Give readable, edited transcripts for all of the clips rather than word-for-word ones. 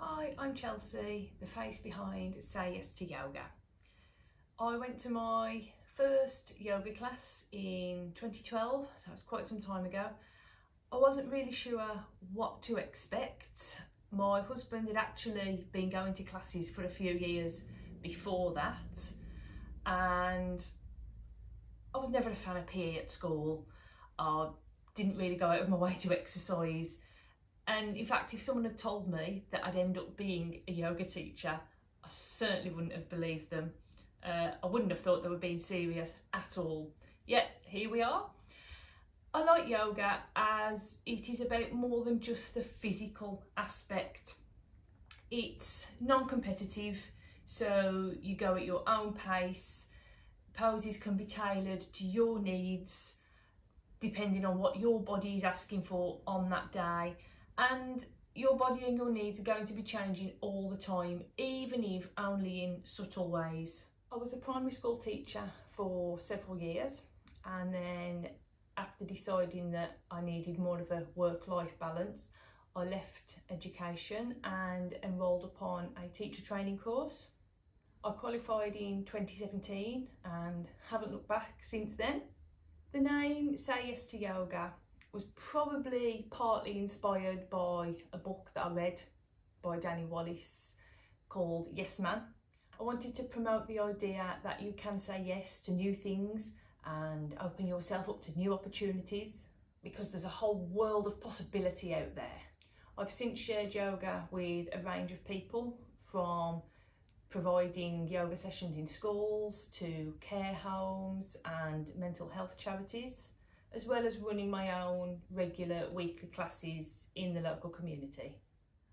Hi, I'm Chelsea, the face behind Say Yes to Yoga. I went to my first yoga class in 2012, so that was quite some time ago. I wasn't really sure what to expect. My husband had actually been going to classes for a few years before that, and I was never a fan of PE at school. I didn't really go out of my way to exercise. And in fact, if someone had told me that I'd end up being a yoga teacher, I certainly wouldn't have believed them. I wouldn't have thought they were being serious at all. Yet, here we are. I like yoga as it is about more than just the physical aspect. It's non-competitive, so you go at your own pace. Poses can be tailored to your needs, depending on what your body is asking for on that day. And your body and your needs are going to be changing all the time, even if only in subtle ways. I was a primary school teacher for several years, and then after deciding that I needed more of a work-life balance, I left education and enrolled upon a teacher training course. I qualified in 2017 and haven't looked back since then. The name Say Yes to Yoga was probably partly inspired by a book that I read by Danny Wallace called Yes Man. I wanted to promote the idea that you can say yes to new things and open yourself up to new opportunities, because there's a whole world of possibility out there. I've since shared yoga with a range of people, from providing yoga sessions in schools to care homes and mental health charities, as well as running my own regular weekly classes in the local community.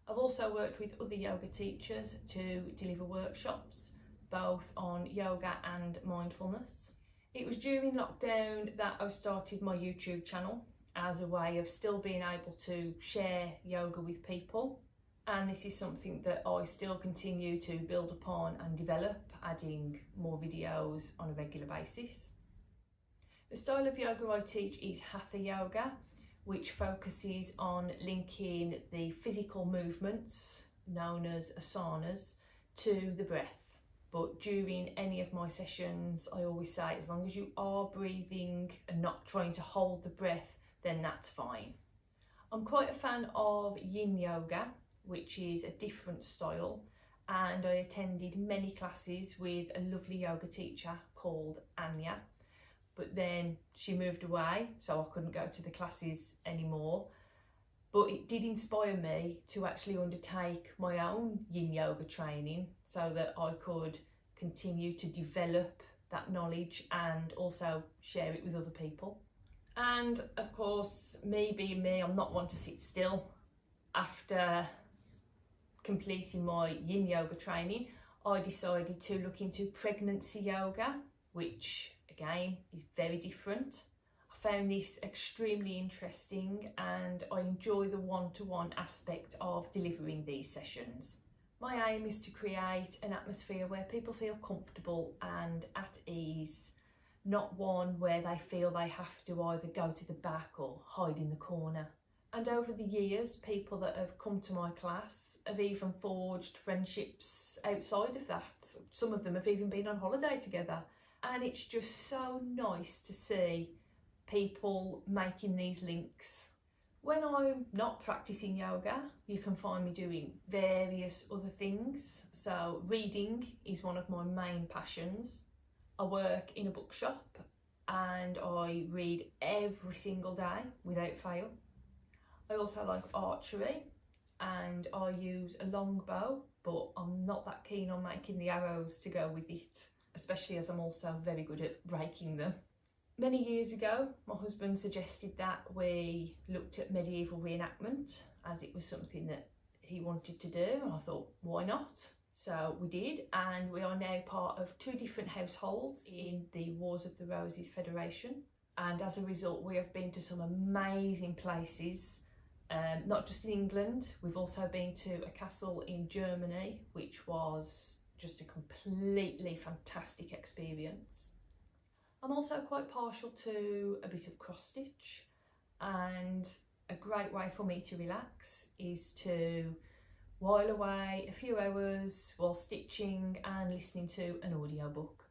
I've also worked with other yoga teachers to deliver workshops, both on yoga and mindfulness. It was during lockdown that I started my YouTube channel as a way of still being able to share yoga with people. And this is something that I still continue to build upon and develop, adding more videos on a regular basis. The style of yoga I teach is Hatha Yoga, which focuses on linking the physical movements, known as asanas, to the breath. But during any of my sessions, I always say, as long as you are breathing and not trying to hold the breath, then that's fine. I'm quite a fan of Yin Yoga, which is a different style, and I attended many classes with a lovely yoga teacher called Anya, but then she moved away, so I couldn't go to the classes anymore. But it did inspire me to actually undertake my own Yin Yoga training so that I could continue to develop that knowledge and also share it with other people. And of course, me being me, I'm not one to sit still. After completing my Yin Yoga training, I decided to look into pregnancy yoga, which again is very different. I found this extremely interesting and I enjoy the one-to-one aspect of delivering these sessions. My aim is to create an atmosphere where people feel comfortable and at ease, not one where they feel they have to either go to the back or hide in the corner. And over the years, people that have come to my class have even forged friendships outside of that. Some of them have even been on holiday together. And it's just so nice to see people making these links. When I'm not practicing yoga, you can find me doing various other things. So reading is one of my main passions. I work in a bookshop and I read every single day without fail. I also like archery and I use a longbow, but I'm not that keen on making the arrows to go with it, especially as I'm also very good at breaking them. Many years ago, my husband suggested that we looked at medieval reenactment, as it was something that he wanted to do, and I thought, why not? So we did, and we are now part of 2 different households in the Wars of the Roses Federation. And as a result, we have been to some amazing places. Not just in England, we've also been to a castle in Germany, which was just a completely fantastic experience. I'm also quite partial to a bit of cross stitch, and a great way for me to relax is to while away a few hours while stitching and listening to an audiobook.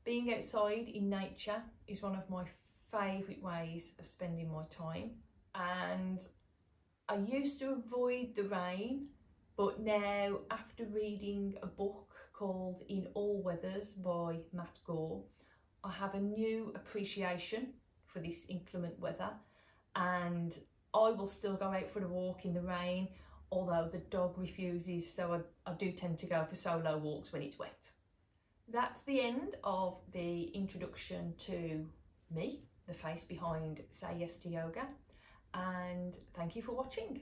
Being outside in nature is one of my favourite ways of spending my time, and I used to avoid the rain, but now after reading a book called In All Weathers by Matt Gore, I have a new appreciation for this inclement weather, and I will still go out for a walk in the rain, although the dog refuses, so I do tend to go for solo walks when it's wet. That's the end of the introduction to me, the face behind Say Yes to Yoga, and thank you for watching.